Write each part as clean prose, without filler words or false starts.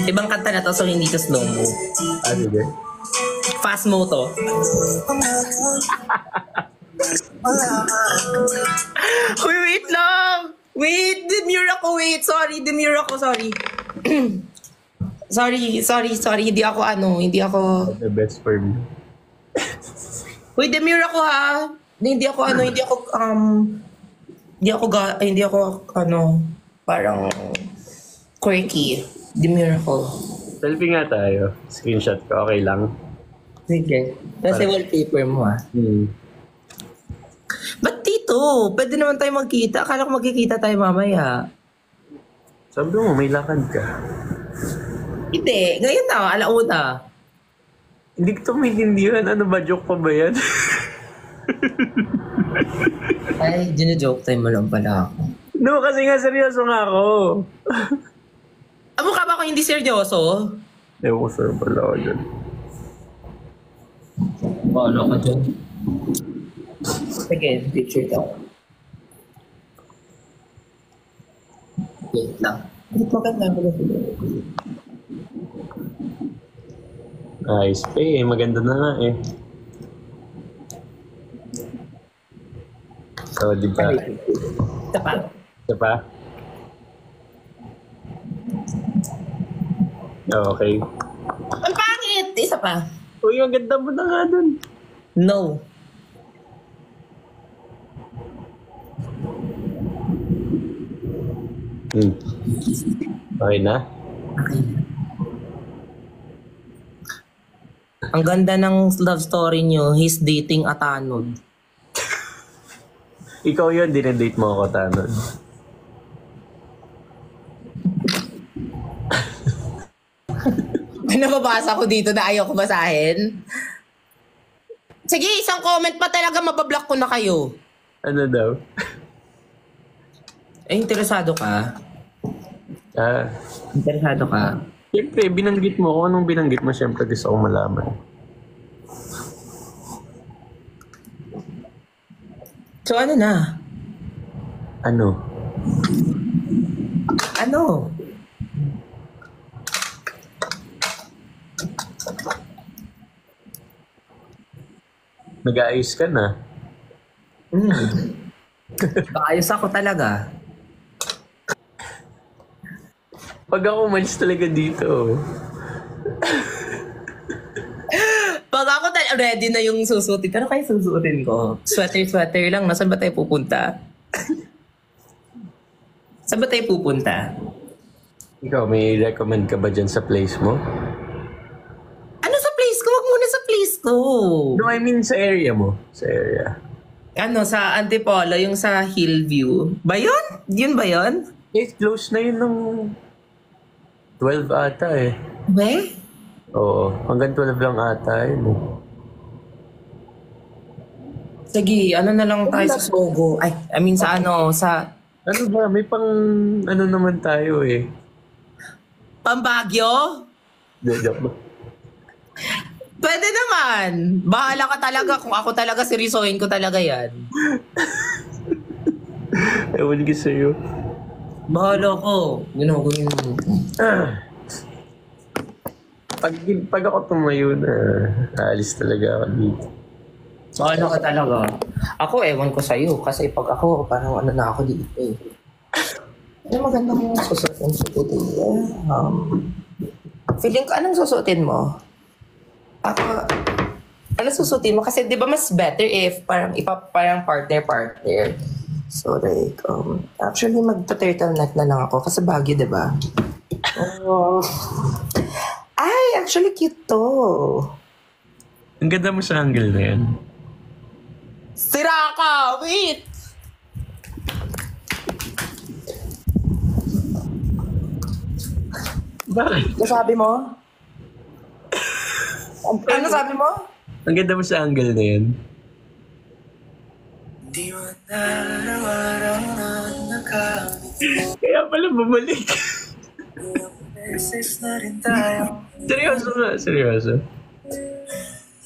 Ibang kanta na to, so hindi to slow mo. Sige. Fast mo to. Uy, wait lang! Wait! Demure ako, wait! Sorry, demure ako, sorry. sorry. Hindi ako. The best for me. Uy, demure ako ha! Hindi ako, parang quirky. Demure ako. Selfie nga tayo. Screenshot ko, okay lang. Sige. Kasi wallpaper mo ha. Ba't dito? Pwede naman tayo magkita. Akala ko magkikita tayo mamaya. Sabi mo, may lakad ka. Hindi. Ngayon na, alauna. Hindi ko maintindihan. Ano ba? Joke pa ba yan? Ay, gina-joke time mo lang pala ako. No, kasi nga seryoso nga ako. Mukha ba ako hindi seryoso? Ewan ko sir pala ako dyan. Paano ka dyan? Sige, picture daw. Wait lang. Bakit maganda mo lang? Ayos pa maganda na nga eh. So, di ba? Ito pa. Ito pa? Okay. Ang pangit! Isa pa. Uy, ang ganda mo na nga dun. No. Okay na? Okay. Ang ganda ng love story nyo, he's dating a tanod. Ikaw yun, dinedate mo ako, Tanod. May nababasa ko dito na ayaw ko basahin. Sige, isang comment pa talaga, mabablock ko na kayo. Ano daw? Interesado ka? Interesado ka? Siyempre, binanggit mo. Kung anong binanggit mo, siyempre gusto kong malaman. So ano na? Ano? Ano? Nag-aayos ka na? Ayos ako talaga. Pag ako umalis talaga dito. Pag ako ready na yung susutin, ano kayo susutin ko? Sweater lang. Nasaan ba tayo pupunta? Saan ba tayo pupunta? Ikaw, may recommend ka ba dyan sa place mo? Ano sa place ko? Wag muna sa place ko. No, I mean sa area mo. Sa area. Ano, sa Antipolo, yung sa Hillview. Ba yun? Yun ba yun? Eh, close na yun ng 12 ata eh. We? Oo, hanggang 12 lang ata yun. Sige, ano na lang tayo sa Sogo. Ay, I mean sa sa... Ano ba? May pang ano naman tayo eh. Pambagyo? Joke ba? Pwede naman. Bahala ka talaga. Kung ako talaga, seryosohin ko talaga yan. Ewan ko sa'yo. Bahala ko. Ginagawin mo. Pag ako tumayo na, aalis talaga ako dito. Bahala ka talaga. Ako, ewan ko sa'yo. Kasi pag ako, parang ano na ako dito eh. Ano maganda kong susutin? Feeling ko, anong susutin mo? Ako, ano susutin mo? Kasi di ba mas better if parang partner. So like, actually magpa-turtleneck na lang ako kasi bagyo, di ba? Ay, actually cute to. Ang ganda mo sa angle na yan. Sira ka! Wait! Bakit? Ano sabi mo? Ano sabi mo? Ang ganda mo sa angle na yan. Kaya pala bumalik. Seryoso na, seryoso.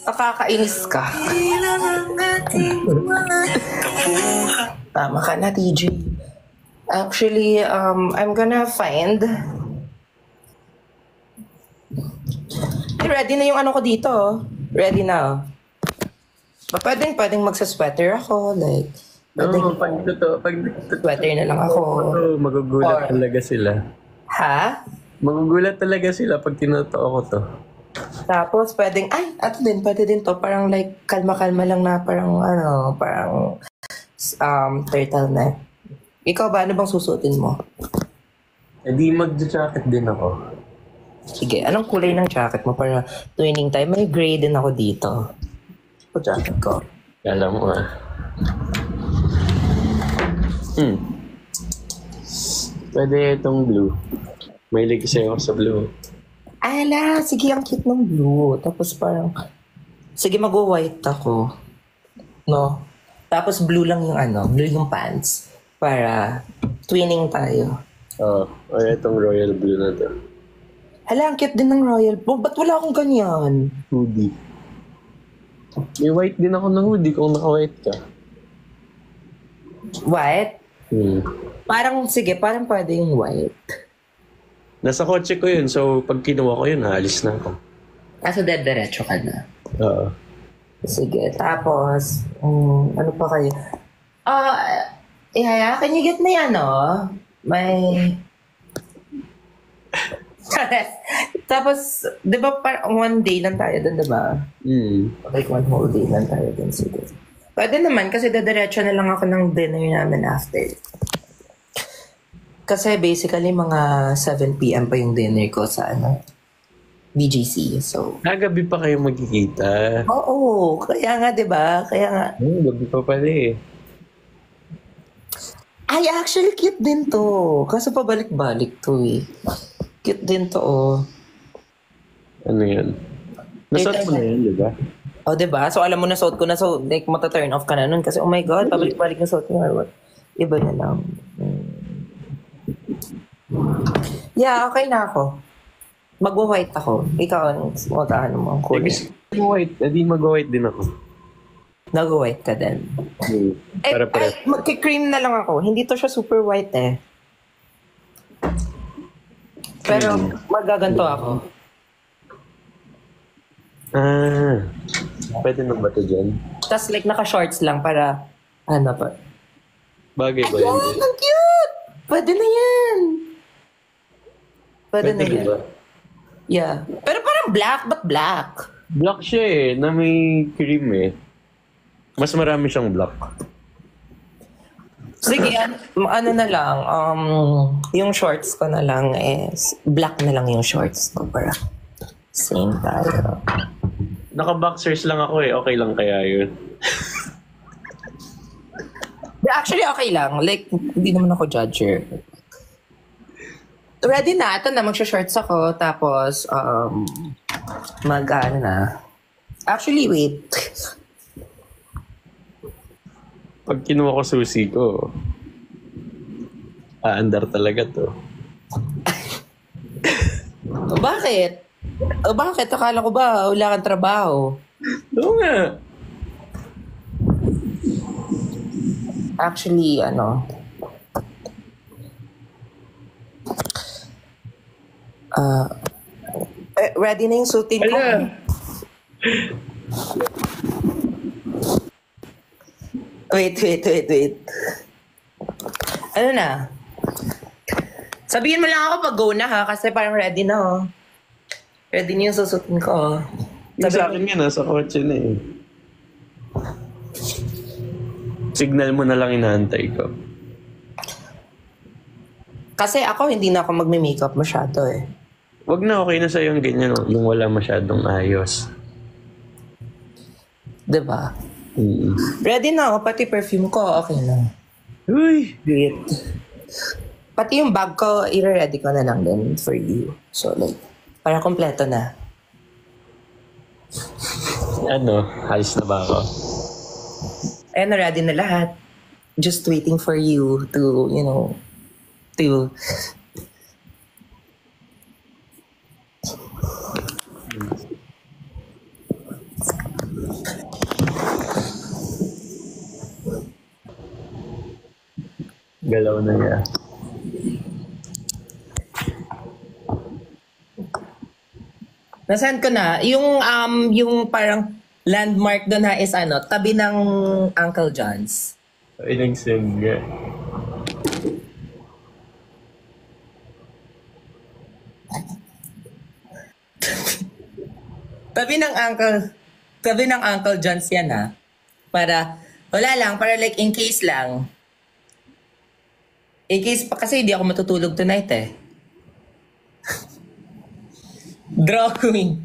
Nakakainis ka. Tama ka na, TJ. Actually, I'm gonna find ready na yung ano ko dito. Ready na. Pwedeng magsasweater ako. Like, Oo, pag sweater na lang ako. magugulat Or- talaga sila. Ha? Magugulat talaga sila pag tinotoo ko to. Tapos pwede din to. Parang like, kalma-kalma lang na parang turtleneck. Ikaw ba, ano bang susuotin mo? Eh di mag-jacket din ako. Sige, anong kulay ng jacket mo para twinning tayo? May gray din ako dito. Ito jacket ko. Alam mo Pwede itong blue. May kasi ako sa blue. Ala, sige, ang cute ng blue. Tapos parang, sige, mag-white ako. No? Tapos blue lang yung blue yung pants. Para twinning tayo. Or itong royal blue na to. Hala, ang cute din ng royal blue. Ba't wala akong ganyan? Hoodie. May white din ako ng hoodie kung naka-white ka. White? Hmm. Sige, parang pwede yung white. Nasa kotse ko yun, so pag kinuha ko yun, aalis na ako. Kaso diretso ka na. Oo. Sige, tapos, ano pa kayo? Ihaya, can you get me may... Tapos, di ba one day lang tayo dun, di ba? Like one whole day lang tayo dun, sige. Pwede naman, kasi dadiretso na lang ako ng dinner namin after. Kasi basically, mga 7 p.m. pa yung dinner ko sa BGC, so... Gabi pa kayo magkikita. Oo, kaya nga, di ba? Kaya nga. Gabi pa pala eh. Ay, actually, cute din to. Kaso pabalik-balik to eh. Cute din to, Ano yan? Nasot mo na yan, di ba? Oh, diba? So, alam mo na suot ko na. So, like, mata-turn off ka na nun. Kasi, oh my God, pabalik-balik na suot ko. Iba na lang. Yeah, okay na ako. Mag-white ako. Ikaw, ano mo ang kulay? White. Edi mag-white din ako. Nag-white ka din. Para-para. Magki-cream na lang ako. Hindi to siya super white eh. Pero, magaganto ako. Pwede na ba ito dyan? Tapos like naka-shorts lang para pa. Bagay ba yan? Ayan, ang cute! Pwede na yan. Pwede na yan. Diba? Yeah. Pero parang black, but black? Black siya eh, na may cream eh. Mas marami siyang black. Sige, ano na lang, yung shorts ko na lang is, black na lang yung shorts ko para same tayo. Naka-boxers lang ako eh, okay lang kaya yun. Actually, okay lang. Like, hindi naman ako judger. Ready na. Ito na, magsha-shorts ako. Tapos, na. Actually, wait. Pag kinuha ko susi ko, aandar talaga to. Bakit? Bakit? Akala ko ba wala kang trabaho? Oo nga. Actually, ready na yung suiting ko. Wala. Wait. Ano na? Sabihin mo lang ako pag go na ha, kasi parang ready na oh. Ready na yung susutin ko oh. Yung sa akin nga, nasa kotse na eh. Signal mo na lang inaantay ko. Kasi ako hindi na ako magme-makeup masyado eh. Wag na, okay na sa'yo yung ganyan, yung wala masyadong ayos. Diba? Mm. Ready na ako, pati perfume ko, okay na. Uy! Wait. Pati yung bag ko, i-ready ko na lang din for you. So like, para kompleto na. Ano, alis na ba ako? Ayan, ready na lahat. Just waiting for you to, to... Galaw na niya. Nasaan ko na? Yung parang landmark doon ha is ano, tabi ng Uncle John's. Ay, nag-send nga. Tabi ng Uncle John's yan ha. Para, wala lang, para like in case lang. In case pa kasi hindi ako matutulog tonight eh. Drawing.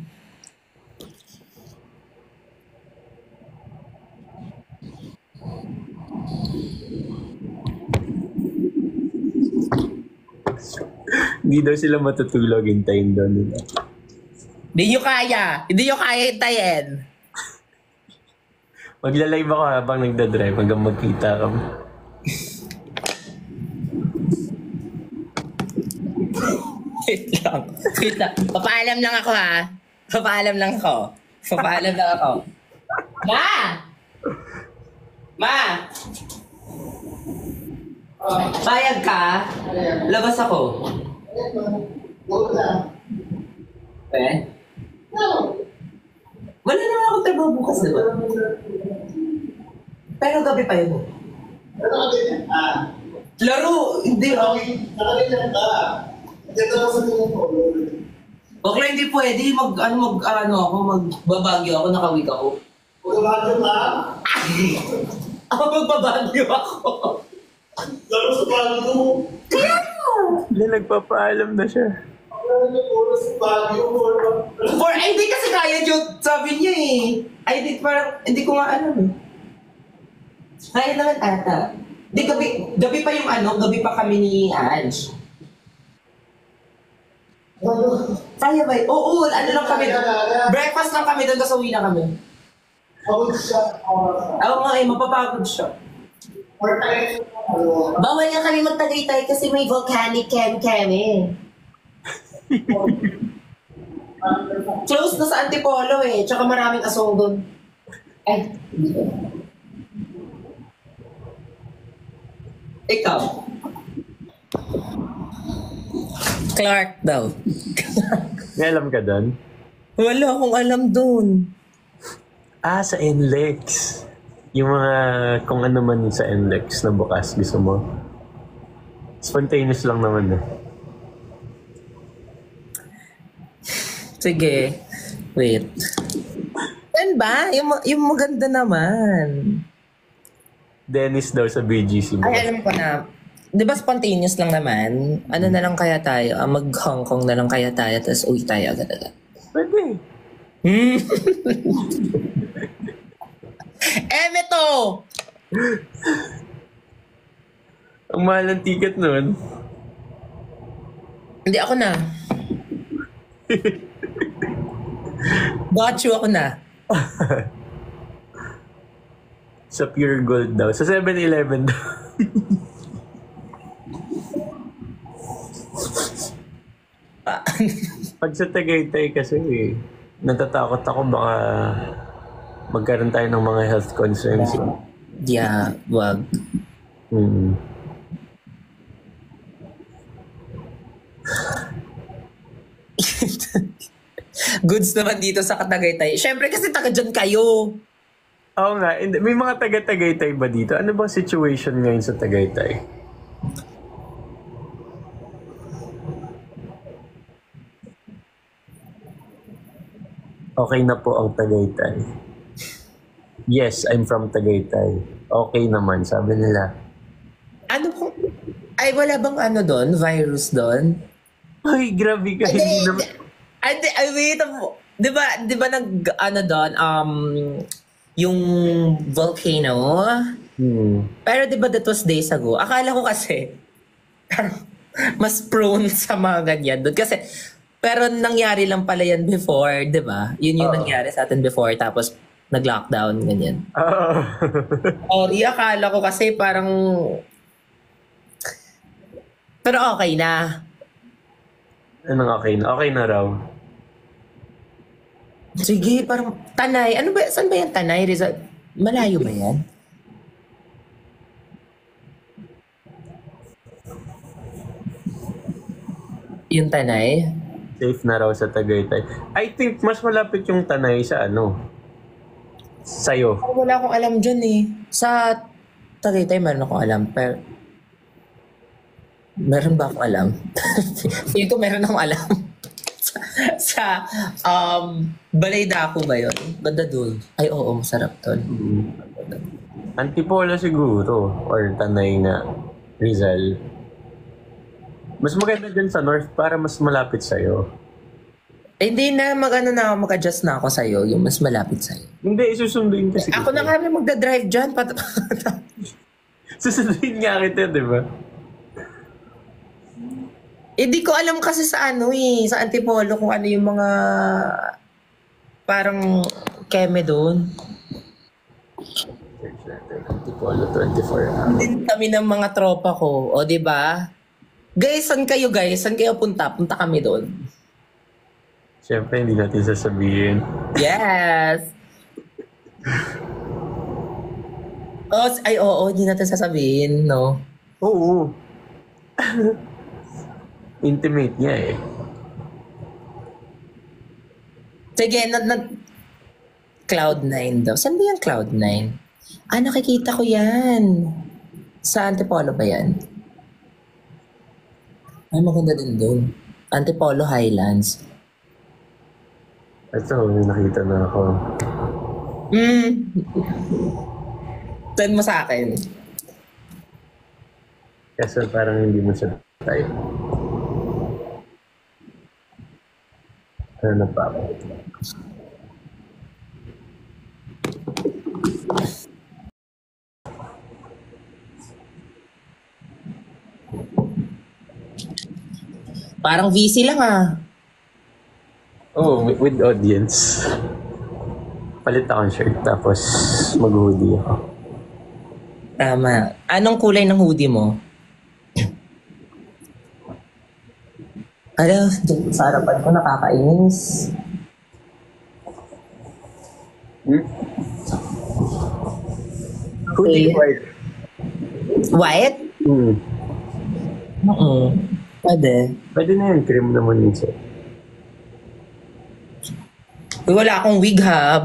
Hindi daw sila matutulog, hintayin daw nila. Hindi nyo kaya. Hindi nyo kaya hintayin. Magla-live ako habang nagdadrive hanggang magkita kami. Wait lang. Wait lang. Papaalam lang ako ha. Papaalam lang ako. Papaalam lang ako. Ma! Ma! Bayag ka? Labas ako. Eh? Wala naman akong trabaho bukas, diba? Pero gabi pa yun. Laro! Hindi ako. Okay, hindi pwede. Magbabagyo ako, nakawig ako. Magbabagyo ka? Ako magbabagyo ako. Laro sa Baguio. Hindi, nagpapaalam na siya. Laro sa Baguio. Hindi kasi kaya Jod, sabi niya eh. Hindi ko nga alam eh. Kaya naman ata. Di, gabi pa yung gabi pa kami ni Ange. Kaya ba? Oo, lang kami. Breakfast lang kami doon, tapos uwi na kami. Pagod siya. Oo nga eh, mapapagod siya. Bawal nga kami magtagaytay kasi may volcanic kami. Close na sa Antipolo eh, tsaka maraming asong doon. Ay, ikaw. Clark daw. May alam ka doon? Wala akong alam doon. Sa NLEX. Yung mga, kung ano man sa NLEX na bukas, gusto mo. Spontaneous lang naman eh. Sige. Wait. Yan ba? Yung maganda naman. Dennis daw sa BGC. Ay, alam ko na. Di ba spontaneous lang naman? Ano na lang kaya tayo? Mag-Hong Kong na lang kaya tayo, tapos uwi tayo agad-agad. Pwede. Emeto! Ang mahal ng ticket nun. Hindi, ako na. Got you, ako na. Sa Pure Gold daw. Sa 7-Eleven daw. Pag sa Tagaytay kasi, natatakot ako baka magkaroon tayo ng mga health concerns. Yeah, wag. Goods naman dito sa Tagaytay. Siyempre kasi taga dyan kayo. Oo nga. May mga taga-Tagaytay ba dito? Ano ba situation ngayon sa Tagaytay? Okay na po ang Tagaytay. Yes, I'm from Tagaytay. Okay naman, sabi nila. Ano kung... Ay, wala bang doon? Virus doon? Ay, grabe ka. Hindi naman. Ay, wait. Di ba doon, yung volcano? Pero di ba that was days ago? Akala ko kasi, mas prone sa mga ganyan doon. Kasi, pero nangyari lang pala yan before, di ba? Yun yung nangyari sa atin before, tapos nag-lockdown, ganyan. Akala ko kasi parang... Pero okay na. Anong okay na? Okay na raw. Sige, parang Tanay. Ano ba? Saan ba yan Tanay? Rizal? Malayo ba yan? Yung Tanay? safe na raw sa Tagaytay. I think mas malapit yung Tanay sa ano, sa'yo. Wala akong alam dyan eh. Sa Tagaytay, meron akong alam. Pero, meron ba akong alam? Feeling ko meron akong alam. sa Balaydaco ba yun? Ganda dun. Ay, oo, masarap dun. Antipolo siguro, or Tanay na Rizal. Mas maganda dyan sa North para mas malapit sa'yo. Eh, hindi na, mag-adjust na ako sa'yo, yung mas malapit sa'yo. Hindi, isusunduin kasi. Ako na nga may magdadrive dyan. Susunduin nga kita, di ba? Eh, di ko alam kasi sa ano eh, sa Antipolo kung ano yung mga parang keme doon. Antipolo 24 hours. Din kami ng mga tropa ko, o di ba? Guys, saan kayo guys? Saan kayo punta? Punta kami doon. Siyempre, hindi natin sasabihin. Yes! Oo, hindi natin sasabihin, no? Oo. Intimate niya eh. Sige, Cloud9 daw. Saan ba yung Cloud9? Ah, nakikita ko yan. Sa Antipolo ba yan? Ay, maganda din doon. Antipolo Highlands. Ito, may nakita na ako. Send mo sa akin. Kasi parang hindi mo siya type. Ano na pa ako? Parang VC lang ah. Oh, with audience. Palit ako ng shirt, tapos mag-hoodie ako. Tama. Anong kulay ng hoodie mo? Ano, sa harapan ko nakakainis. Hoodie white. White? Oo. Pwede. Pwede na yun, cream naman yun sir. Uy, wala akong wig ha.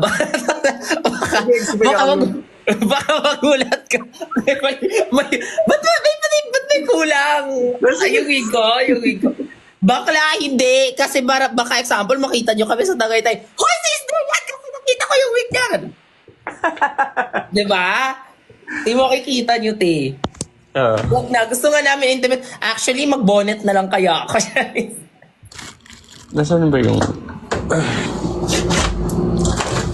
baka magulat ka. Ba't may kulang? Ay, yung wig ko. Bakla, hindi. Kasi baka example, makita nyo kami sa Tagaytay. Hoy, sister, yan! Kasi nakita ko yung wig niyan. Diba? Di mo kikita nyo, te. Wag na. Gusto nga namin intimate. Actually, mag-bonnet na lang kaya ako. Nasaan ba yung...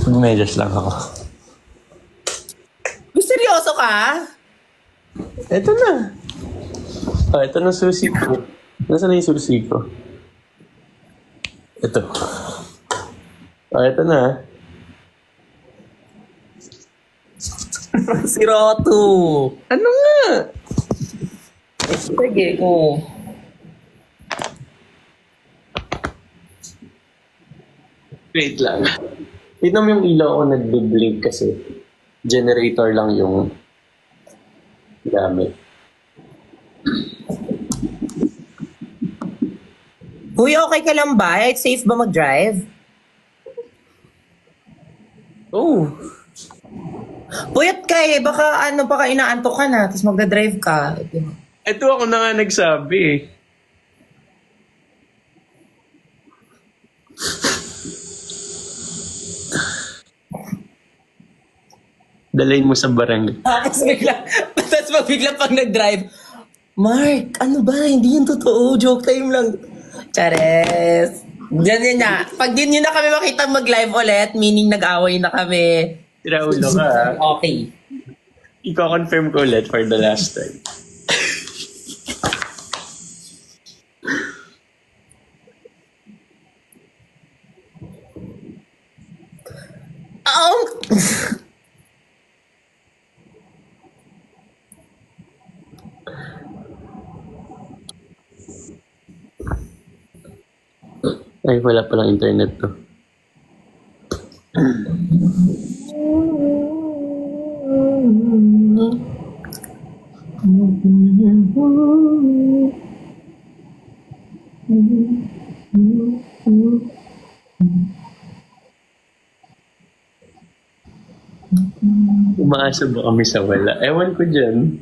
Mag-medyas lang ako. Seryoso ka? Ito na. Ito na susi ko. Nasaan na yung susi ko? Ito. Ito na. Si Roto. Ano nga? Sige ko. Wait lang. Tignan mo yung ilaw ko nagbe-blink kasi generator lang yung gamit. Uy, okay ka lang ba? Safe ba mag-drive? Oh, Puyat ka eh. Baka baka inaantok ka na, tapos magdadrive ka. ito ako na nga nagsabi eh. Dalhin mo sa barangay. Tapos bigla pag nag-drive, Mark, ano ba? Hindi yun totoo. Joke time lang. Chares. Ganyan na. Pag din nyo na kami makita mag-live ulit, meaning nag-away na kami. Tiraulo ka ha. Okay. Iko-confirm ko ulit for the last time. Ay, wala palang internet to. Umaasa ba kami sa wala? Ewan ko dyan.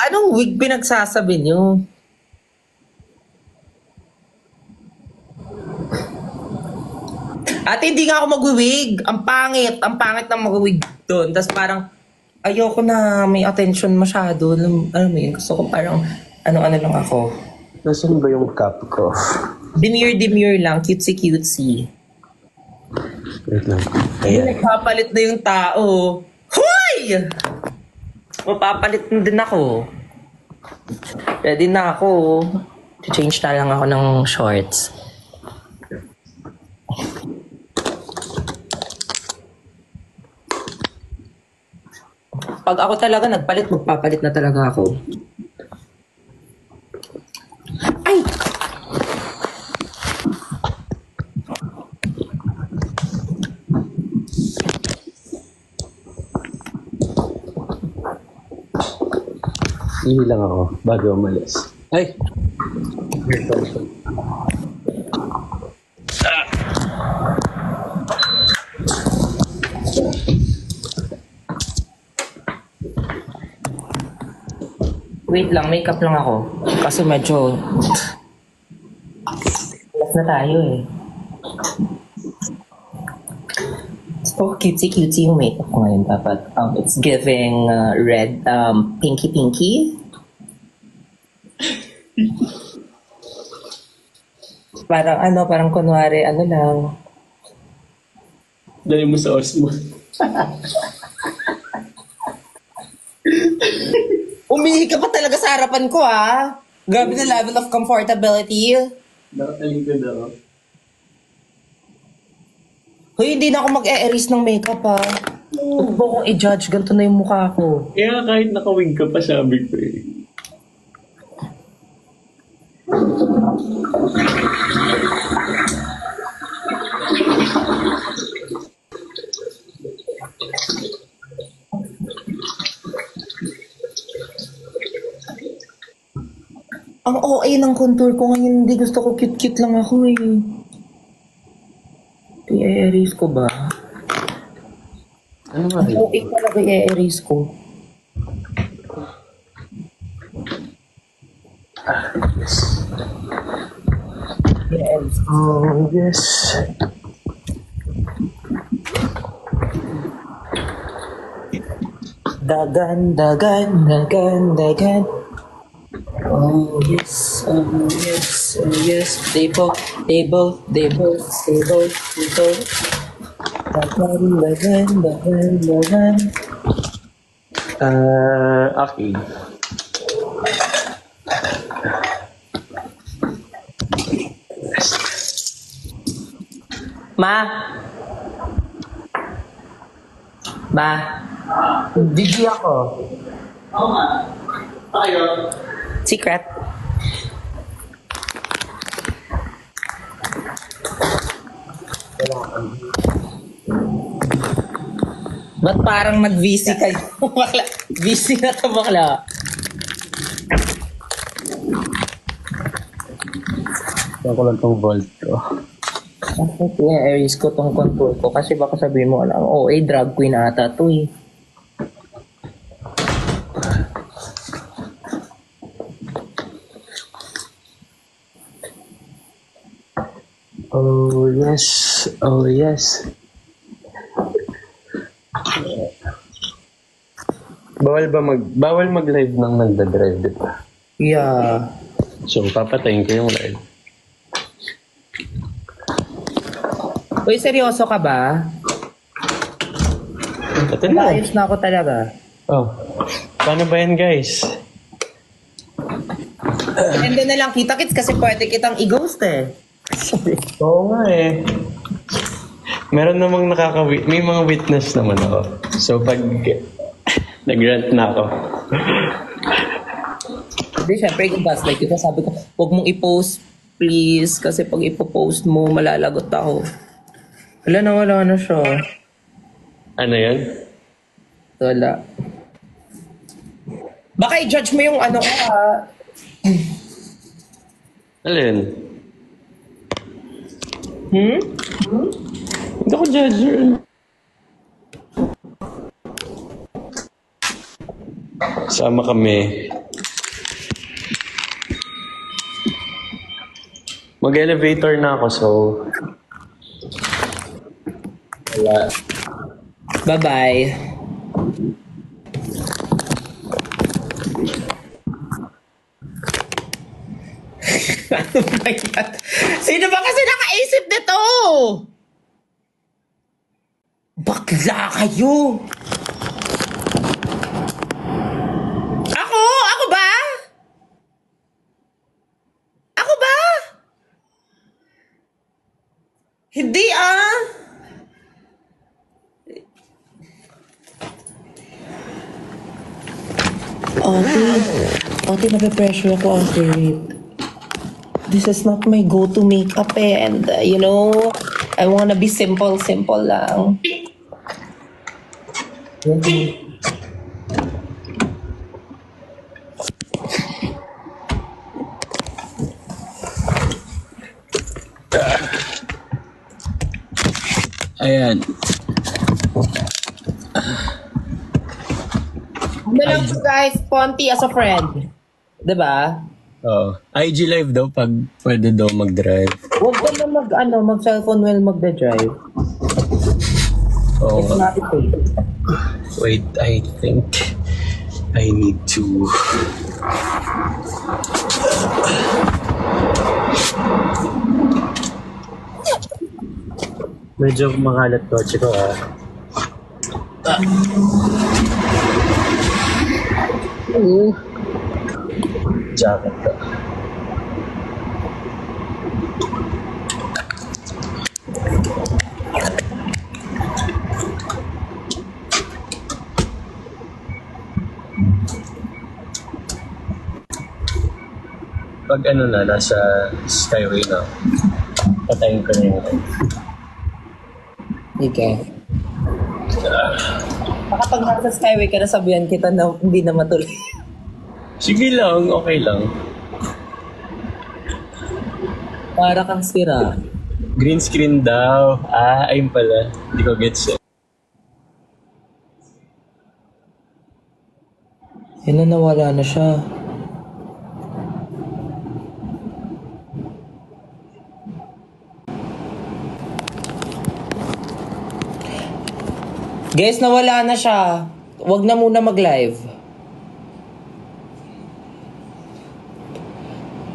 Anong wig pinagsasabi niyo? Ate, hindi nga ako mag-wig. Ang pangit ng mag-wig doon. Tapos parang, ayoko na may attention masyado. Alam mo yun, gusto ko parang, ano-ano lang ako. Nasaan ba yung cup ko? Demure lang, cutesy-cutesy. Wait lang. Ayan. Ayan. Nagpapalit na yung tao. Hoy! Mapapalit na din ako. Ready na ako. Change na lang ako ng shorts. Pag ako talaga nagpalit, magpapalit na talaga ako. Ay! Ihi lang ako bago umalis. Ay! Wait lang, makeup lang ako. Kasi medyo... Last na tayo eh. So, cutesy-cutesy yung makeup ko ngayon dapat. It's giving red, pinky-pinky. Parang kunwari, lang. Dali mo sa Osmo. Umihi ka pa talaga sa harapan ko, ah. Grabe na level of comfortability. Nakatalikod ako. Hoy, hindi na ako mag-e-erase ng makeup, ah. Huwag mo akong i-judge. Ganito na yung mukha ko. Kaya kahit nakawig ka pa, sabi ko eh. Ang OA ng contour ko ngayon, hindi gusto ko cute-cute lang ako eh. I-erase ko ba? Ano ba yun? OA talaga i-erase ko. Yes. Yes. Oh, yes. Dagan. Oh yes, they both. Dagan. Okay. Ma, busy ako. Oo nga. Tayo. Secret. Ba't parang mag-VC kayo? Bakla. VC na to, bakla. Ako lang tong vault ko. Bakit i-erase ko tong contour ko? Kasi baka sabihin mo, drag queen ata to eh. Oh, yes. Oh, yes. Bawal mag-live nang nagda-drive, di ba? Yeah. So, papatayin ko yung live. Uy, seryoso ka ba? Ito na. Ayos na ako talaga. Oh. Paano ba yan, guys? And then na lang kita-kits kasi pwede kitang i-ghost eh. Oo nga eh. Meron namang may mga witness naman ako. So, pag nag-rant na ako, Hindi, syempre, kung gaslight kita, sabi ko, huwag mong i-post, please. Kasi pag ipopost mo, malalagot ako. Wala na siya. Ano yan? Wala. Baka i-judge mo yung ano ko, ha? Alin? Hmm? Hindi ako judger. Sama kami. Mag-elevator na ako, so... Wala. Bye-bye. Ano ba yan? Sino ba kasi nakaisip nito? Bakla kayo! Ako? Ako ba? Ako ba? Hindi ah! Ate, nape-pressure ako, ate. This is not my go-to makeup and, you know, I wanna be simple lang. Ayan. Ano lang po guys, Ponti as a friend. Diba? Oh, IG live daw pag pwede daw mag-drive. Huwag ka na mag-cellphone while magda-drive. Oh, It's not safe. wait, I think I need to... Medyo makalat kotse ko Jacket ko. Pag ano na, nasa skyway na, patayin ko na yung Okay. Baka pag nasa skyway ka, nasabihan kita na hindi na matuloy. Sige lang, okay lang. Para kang sira. Green screen daw. Ayun pala. Hindi ko gets eh. Yan na, nawala na siya. Guys, nawala na siya. Huwag na muna mag-live.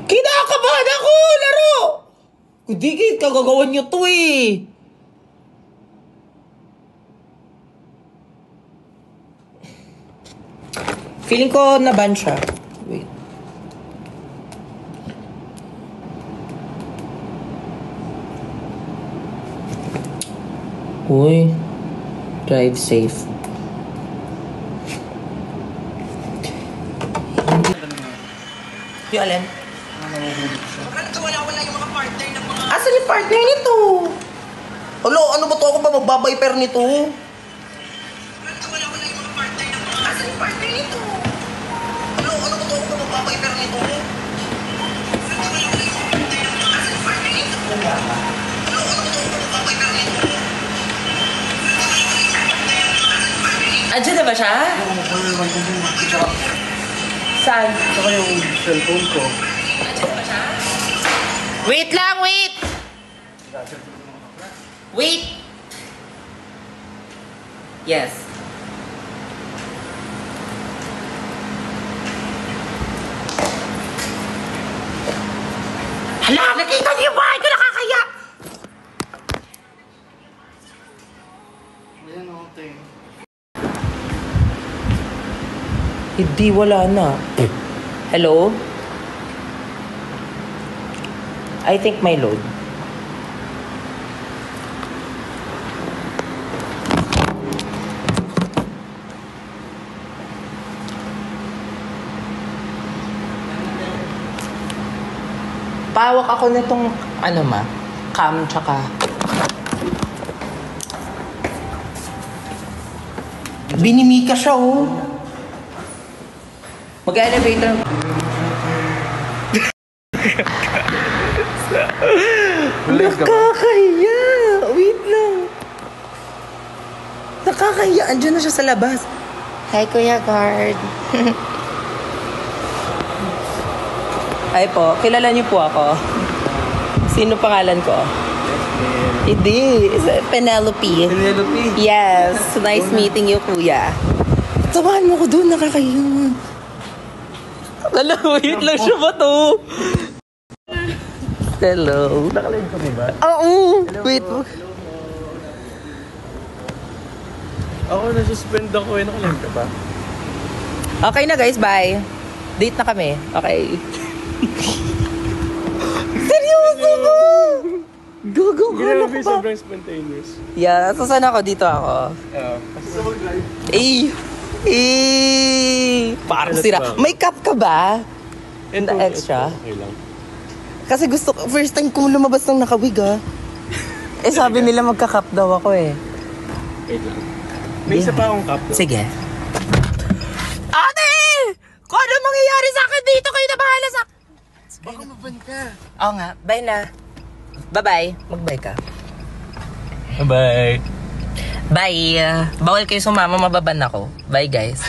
Kinakabahan ako! Laro! Kundi kagagawan nyo to eh. Feeling ko na-ban siya. Wait. Uy. Drive safe. Yung alin? Wala yung mga partner ng mga... Asan yung partner nito? Ano ba to? Ako ba magbabayper nito? Wala yung mga partner ng mga... Asan yung partner nito? Ano ba to? Ako ba magbabayper nito? Wala yung mga partner ng mga... Asan yung partner nito? Ano ba to? Ako ba magbabayper nito? Andiyan na ba siya? Saan? Saka yung cellphone ko. Andiyan ba siya? Wait lang, wait! Wait! Yes. Hala! Nakita niyo ba? Ito nakakaya! Ayan o, ting. Hindi, wala na. Hello? I think my load. Pawak ako nitong, cam tsaka... Binimika siya, oh. Mag-elevator. Nakakahiya! Wait lang. Nakakahiya. Andiyan na siya sa labas. Hi, Kuya Guard. Hi po. Kilala niyo po ako. Sino pangalan ko? Hindi. Penelope. Penelope. Yes. Nice meeting you, Kuya. Tabahan mo ko doon. Nakakahiya. Hello, wait lang siya ba to? Hello. Nakalive kami ba? Oo. Wait. Ako, nasuspend ako eh. Nakalive ka ba? Okay na guys, bye. Date na kami. Okay. Seryoso ba? Gago ka na Grabe, ba? sobrang spontaneous. Yeah, so saan ako? Dito ako. Gusto mag-live? Parang Kalat sira. ba? May cup ka ba? Ito, Na extra? Okay lang. Kasi gusto ko, first time kong lumabas ng nakawig sabi nila magka-cup daw ako Wait lang. May isa pa akong cup. Sige. Ate! Kung ano mangyayari sa akin dito, kayo na bahala sa akin. Baka maban ka. Oo nga, bye na. Bye-bye. Mag-bye ka. Bye. Bye. Bawal kayo sumama, mababan ako. Bye guys.